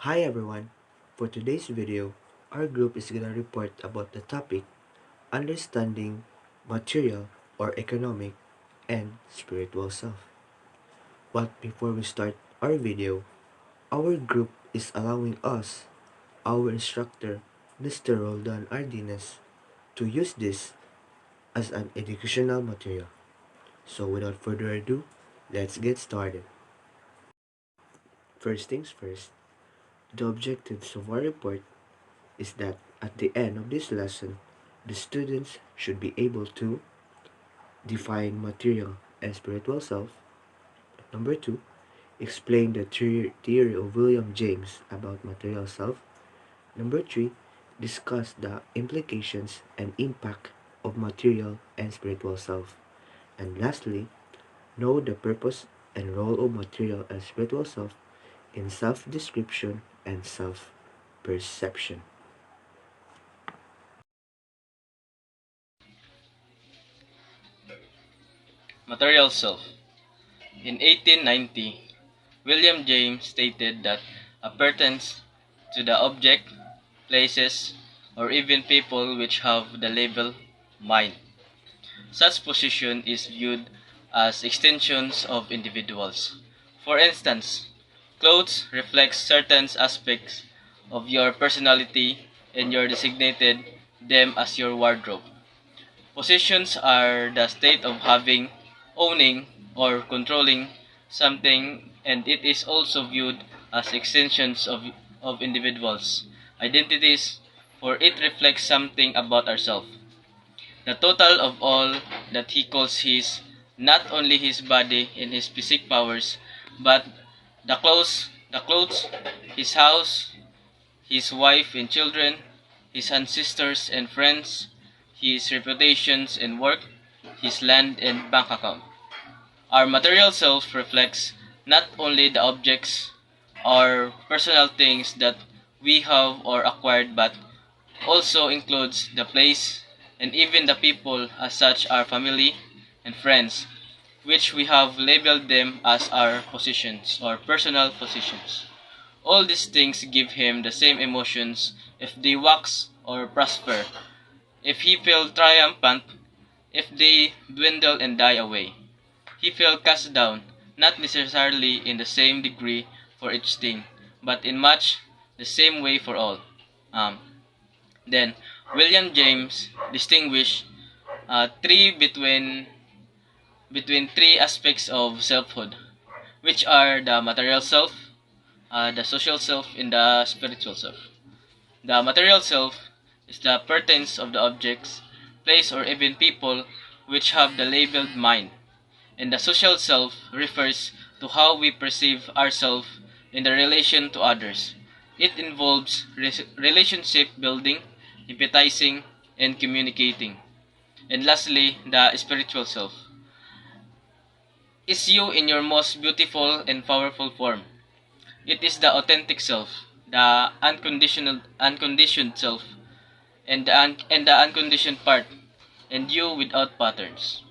Hi everyone. For today's video, our group is gonna report about the topic understanding material or economic and spiritual self. But before we start our video, our group is allowing us, our instructor, Mr. Roldan Ardinas, to use this as an educational material. So without further ado, let's get started. First things first, the objectives of our report is that at the end of this lesson, the students should be able to define material and spiritual self. Number two, explain the theory of William James about material self. Number three, discuss the implications and impact of material and spiritual self. And lastly, know the purpose and role of material and spiritual self in self-description and self-perception. Material self. In 1890, William James stated that a pertains to the object, places, or even people which have the label mind. Such position is viewed as extensions of individuals. For instance, clothes reflect certain aspects of your personality and you designated them as your wardrobe. Possessions are the state of having, owning, or controlling something, and it is also viewed as extensions of individuals' identities, for it reflects something about ourselves. The total of all that he calls his, not only his body and his physical powers, but the clothes, his house, his wife and children, his ancestors and friends, his reputations and work, his land and bank account. Our material self reflects not only the objects or personal things that we have or acquired, but also includes the place and even the people as such our family and friends, which we have labeled them as our possessions or personal possessions. All these things give him the same emotions if they wax or prosper, if he feel triumphant, if they dwindle and die away. He feel cast down, not necessarily in the same degree for each thing, but in much the same way for all. Um, then William James distinguished three between three aspects of selfhood, which are the material self, the social self, and the spiritual self. The material self is the pertains of the objects, place, or even people which have the labeled mind, and the social self refers to how we perceive ourselves in the relation to others. It involves relationship building, empathizing, and communicating. And lastly, the spiritual self is you in your most beautiful and powerful form. It is the authentic self, the unconditioned self, and the unconditioned part, and you without patterns.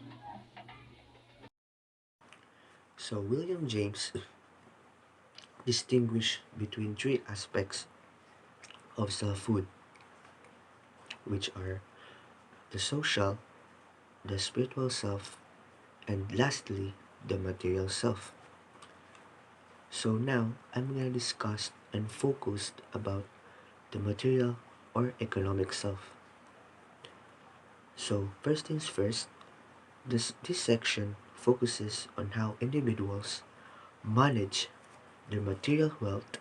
So William James distinguished between three aspects of selfhood, which are the social, the spiritual self, and lastly, the material self. So now I'm going to discuss and focus about the material or economic self. So first things first, this section focuses on how individuals manage their material wealth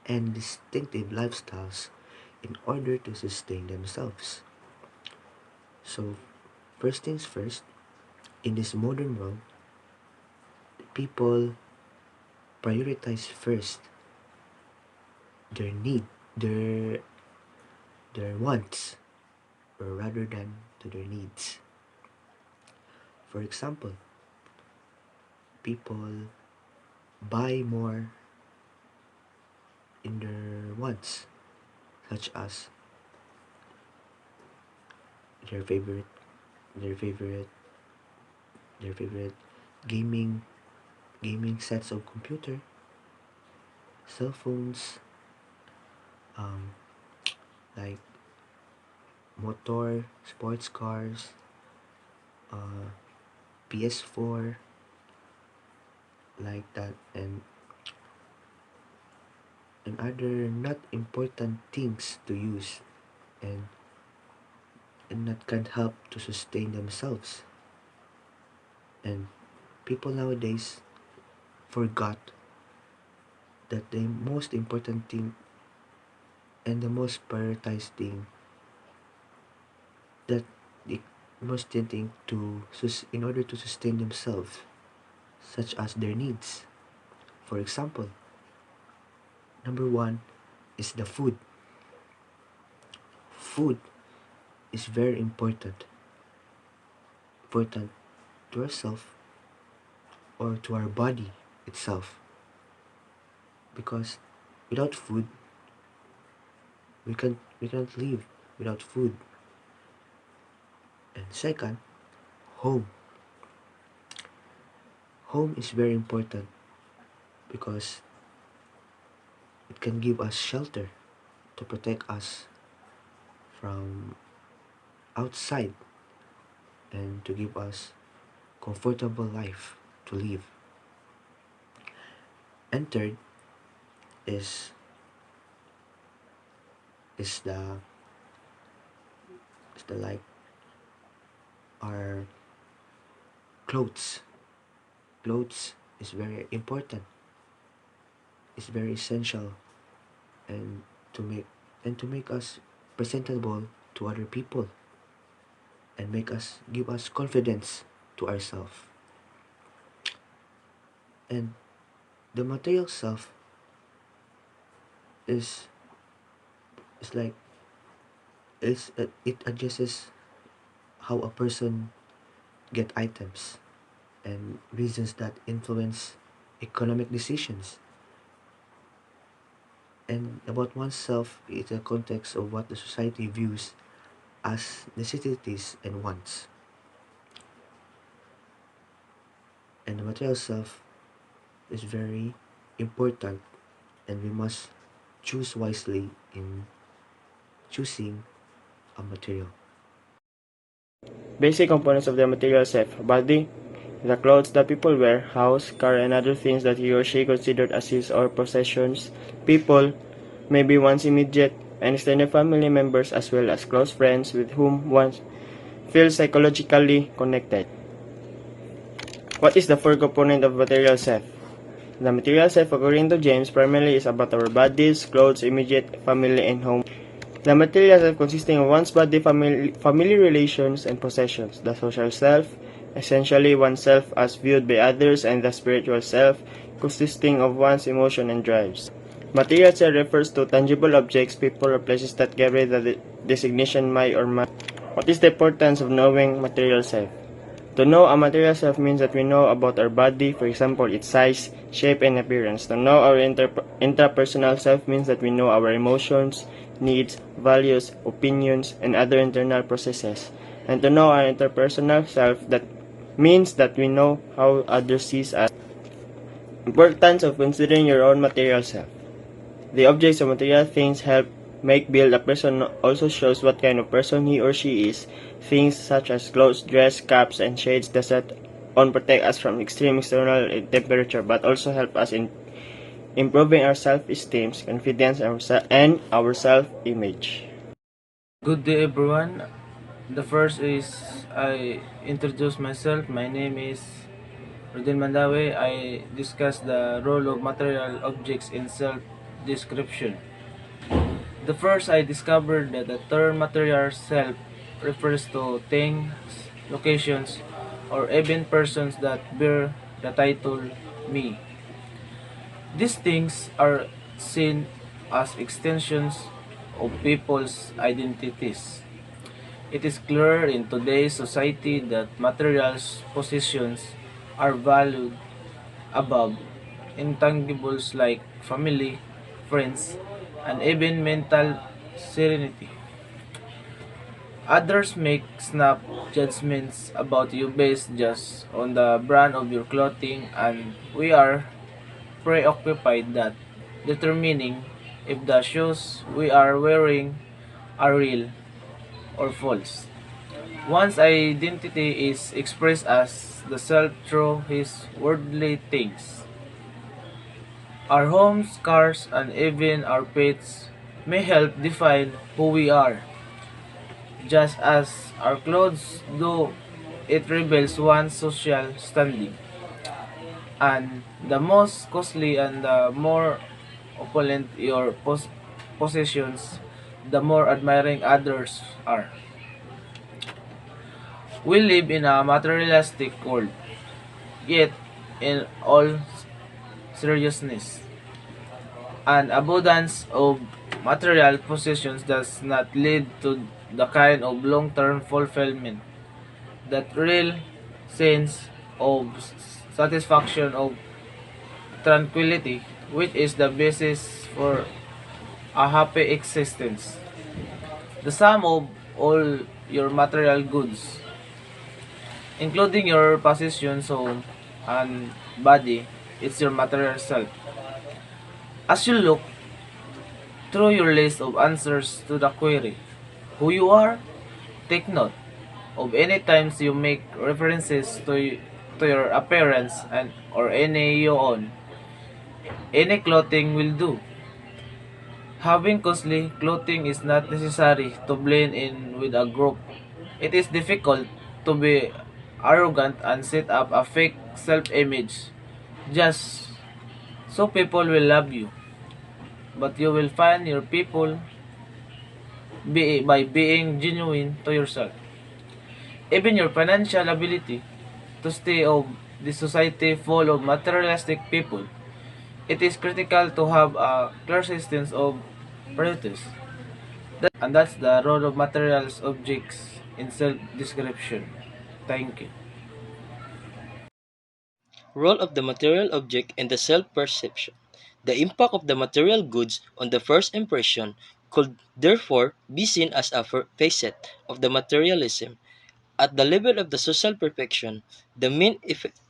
and distinctive lifestyles in order to sustain themselves. So first things first, in this modern world, people prioritize first their need, their their wants, or rather than to their needs. For example, people buy more in their wants, such as their favorite, their favorite, their favorite gaming sets of computer, cell phones, um, like motor, sports cars, uh, PS4, like that, and other not important things to use, and and that can help to sustain themselves. And people nowadays forgot that the most important thing and the most prioritized thing, that the most thing to in order to sustain themselves, such as their needs. For example, number one is the food. Food is very important to ourselves or to our body itself, because without food we can't live without food. And second, home. Home is very important because it can give us shelter to protect us from outside and to give us comfortable life to live. And third is is the is the like our clothes. Clothes is very important. It's very essential, and to make us presentable to other people, and make us give us confidence to ourselves. And the material self is is like it adjusts how a person get items and reasons that influence economic decisions. And about oneself is a context of what the society views as necessities and wants. And the material self is very important, and we must choose wisely in choosing a material. Basic components of the material self: body, the clothes that people wear, house, car, and other things that he or she considered as his or possessions. People, maybe one's immediate and extended family members as well as close friends with whom one feels psychologically connected. What is the fourth component of material self? The material self, according to James, primarily is about our bodies, clothes, immediate family, and home. The material self consisting of one's body, family relations, and possessions. The social self, essentially oneself as viewed by others, and the spiritual self, consisting of one's emotion and drives. Material self refers to tangible objects, people, or places that carry the designation my or my. What is the importance of knowing material self? To know a material self means that we know about our body, for example, its size, shape, and appearance. To know our intrapersonal self means that we know our emotions, needs, values, opinions, and other internal processes. And to know our interpersonal self, that means that we know how others see us. Importance of considering your own material self. The objects of material things help make build a person, also shows what kind of person he or she is. Things such as clothes, dress, caps, and shades does not only protect us from extreme external temperature but also help us in improving our self-esteem, confidence, and our self-image. Good day, everyone. The first is I introduce myself. My name is Rodin Mandawe. I discuss the role of material objects in self-description. The first, I discovered that the term material self refers to things, locations, or even persons that bear the title me. These things are seen as extensions of people's identities. It is clear in today's society that materials possessions are valued above intangibles like family, friends, and even mental serenity. Others make snap judgments about you based just on the brand of your clothing, and we are preoccupied that determining if the shoes we are wearing are real or false. One's identity is expressed as the self through his worldly things. Our homes, cars, and even our pets may help define who we are. Just as our clothes do, it reveals one's social standing. And the most costly and the more opulent your possessions, the more admiring others are. We live in a materialistic world, yet in all seriousness, an abundance of material possessions does not lead to the kind of long-term fulfillment, that real sense of satisfaction, of tranquility, which is the basis for a happy existence. The sum of all your material goods, including your possessions, home, and body, is your material self. As you look through your list of answers to the query, who you are, take note of any times you make references to your appearance and or any you own. Any clothing will do. Having costly clothing is not necessary to blend in with a group. It is difficult to be arrogant and set up a fake self-image just so people will love you. But you will find your people by being genuine to yourself. Even your financial ability to stay of the society full of materialistic people, it is critical to have a clear sense of priorities. And that's the role of materials objects in self-description. Thank you. Role of the material object in the self-perception. The impact of the material goods on the first impression could therefore be seen as a facet of the materialism. At the level of the social perfection, the main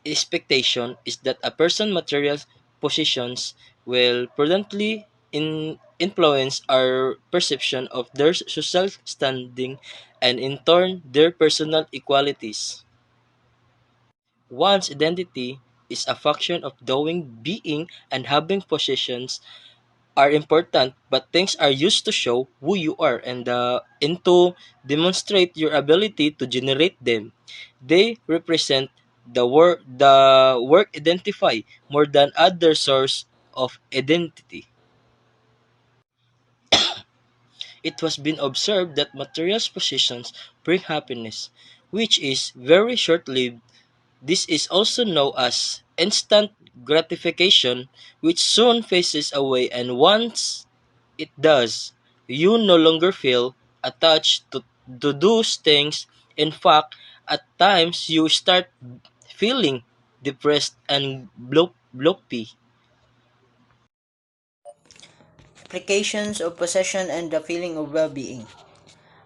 expectation is that a person's material positions will prudently influence our perception of their social standing and in turn their personal equalities. One's identity is a function of doing, being, and having possessions are important, but things are used to show who you are and to demonstrate your ability to generate them. They represent the work identify more than other source of identity. It has been observed that material possessions bring happiness, which is very short-lived. This is also known as instant gratification, which soon fades away, and once it does, you no longer feel attached to those things. In fact, at times you start feeling depressed and bloppy. Applications of possession and the feeling of well-being.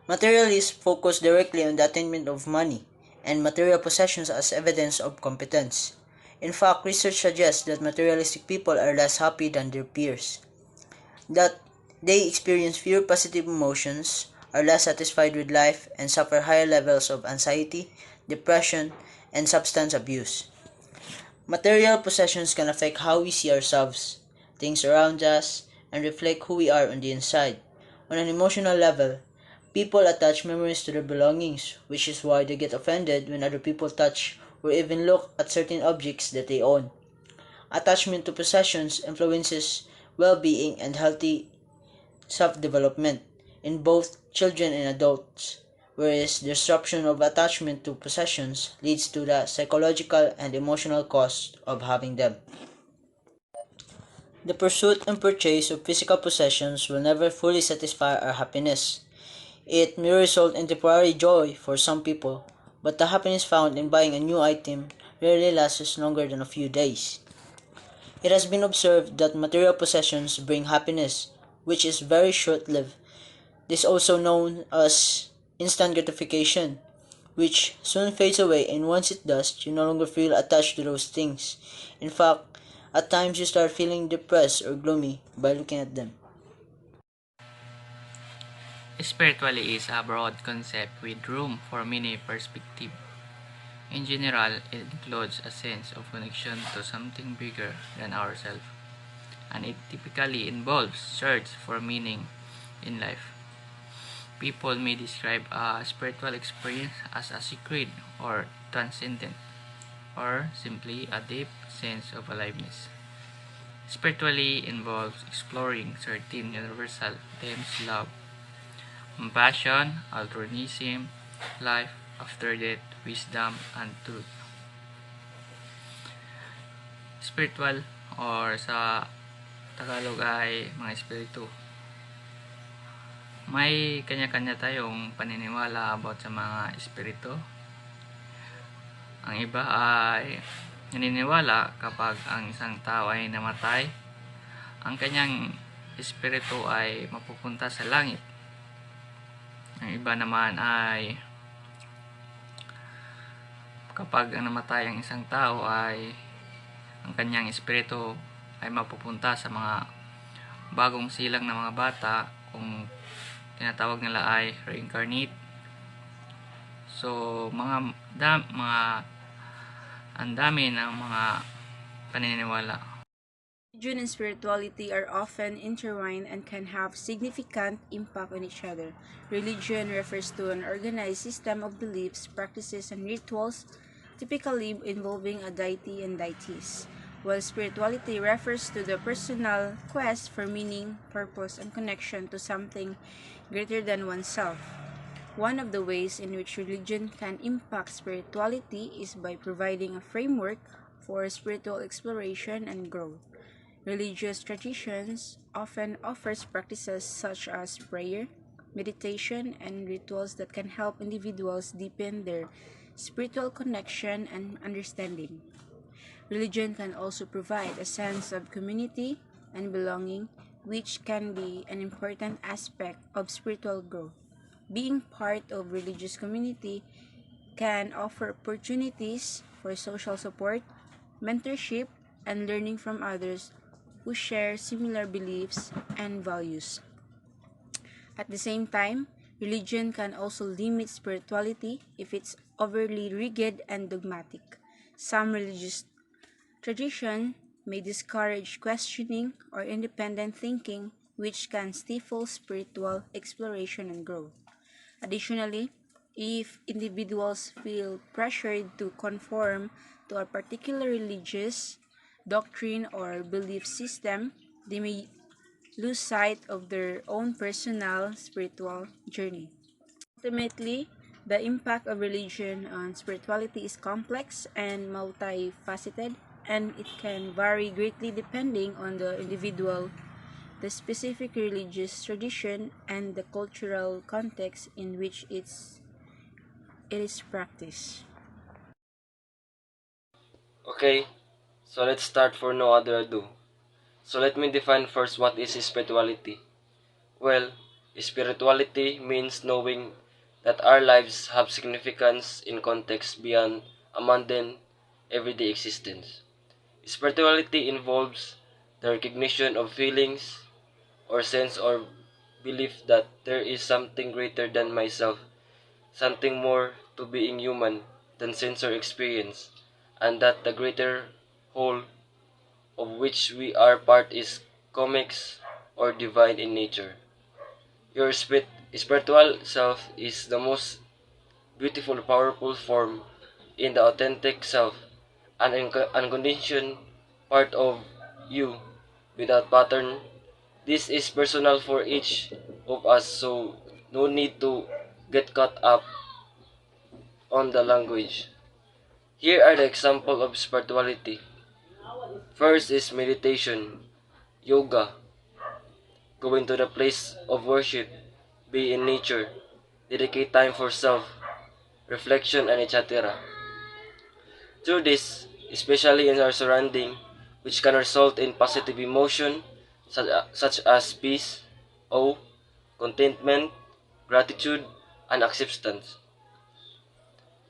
Materialists focus directly on the attainment of money and material possessions as evidence of competence. In fact, research suggests that materialistic people are less happy than their peers, that they experience fewer positive emotions, are less satisfied with life, and suffer higher levels of anxiety, depression, and substance abuse. Material possessions can affect how we see ourselves, things around us, and reflect who we are on the inside. On an emotional level, people attach memories to their belongings, which is why they get offended when other people touch or even look at certain objects that they own. Attachment to possessions influences well-being and healthy self-development in both children and adults, whereas disruption of attachment to possessions leads to the psychological and emotional cost of having them. The pursuit and purchase of physical possessions will never fully satisfy our happiness. It may result in temporary joy for some people, but the happiness found in buying a new item rarely lasts longer than a few days. It has been observed that material possessions bring happiness, which is very short-lived. This is also known as instant gratification, which soon fades away, and once it does, you no longer feel attached to those things. In fact, at times you start feeling depressed or gloomy by looking at them. Spiritually is a broad concept with room for many perspectives. In general, it includes a sense of connection to something bigger than ourselves, and it typically involves search for meaning in life. People may describe a spiritual experience as a secret or transcendent, or simply a deep sense of aliveness. Spiritually involves exploring certain universal themes: love, compassion, altruism, life after death, wisdom, and truth. Spiritual or sa Tagalog ay mga espiritu. May kanya-kanya tayong paniniwala about sa mga espiritu. Ang iba ay naniniwala kapag ang isang tao ay namatay, ang kanyang espiritu ay mapupunta sa langit. Ang iba naman ay kapag namatay ang isang tao ay ang kanyang espiritu ay mapupunta sa mga bagong silang na mga bata, kung tinatawag nila ay reincarnate. So ang dami ng mga paniniwala. Religion and spirituality are often intertwined and can have significant impact on each other. Religion refers to an organized system of beliefs, practices, and rituals, typically involving a deity and deities, while spirituality refers to the personal quest for meaning, purpose, and connection to something greater than oneself. One of the ways in which religion can impact spirituality is by providing a framework for spiritual exploration and growth. Religious traditions often offers practices such as prayer, meditation, and rituals that can help individuals deepen their spiritual connection and understanding. Religion can also provide a sense of community and belonging, which can be an important aspect of spiritual growth. Being part of religious community can offer opportunities for social support, mentorship, and learning from others who share similar beliefs and values. At the same time, religion can also limit spirituality if it's overly rigid and dogmatic. Some religious traditions may discourage questioning or independent thinking, which can stifle spiritual exploration and growth. Additionally, if individuals feel pressured to conform to a particular religious doctrine or belief system, they may lose sight of their own personal spiritual journey. Ultimately, the impact of religion on spirituality is complex and multifaceted, and it can vary greatly depending on the individual, the specific religious tradition, and the cultural context in which it is practiced. Okay, so let's start for no other ado. So let me define first what is spirituality. Well, spirituality means knowing that our lives have significance in context beyond a mundane, everyday existence. Spirituality involves the recognition of feelings or sense or belief that there is something greater than myself, something more to being human than sense or experience, and that the greater whole of which we are part is comics or divine in nature. Your spiritual self is the most beautiful, powerful form in the authentic self, an unconditioned part of you without pattern. This is personal for each of us, so no need to get caught up on the language. Here are the examples of spirituality. First is meditation, yoga, going to the place of worship, be in nature, dedicate time for self, reflection, and etc. Through this, especially in our surrounding, which can result in positive emotion such as peace, awe, contentment, gratitude, and acceptance.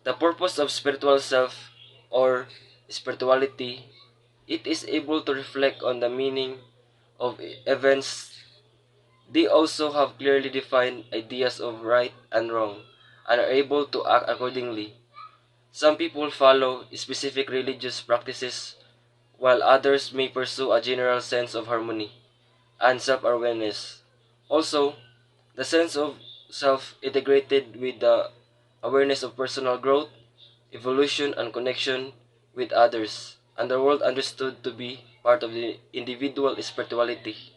The purpose of spiritual self or spirituality, it is able to reflect on the meaning of events They also have clearly defined ideas of right and wrong and are able to act accordingly. Some people follow specific religious practices, while others may pursue a general sense of harmony and self-awareness. Also, the sense of self integrated with the awareness of personal growth, evolution, and connection with others, and the world understood to be part of the individual spirituality.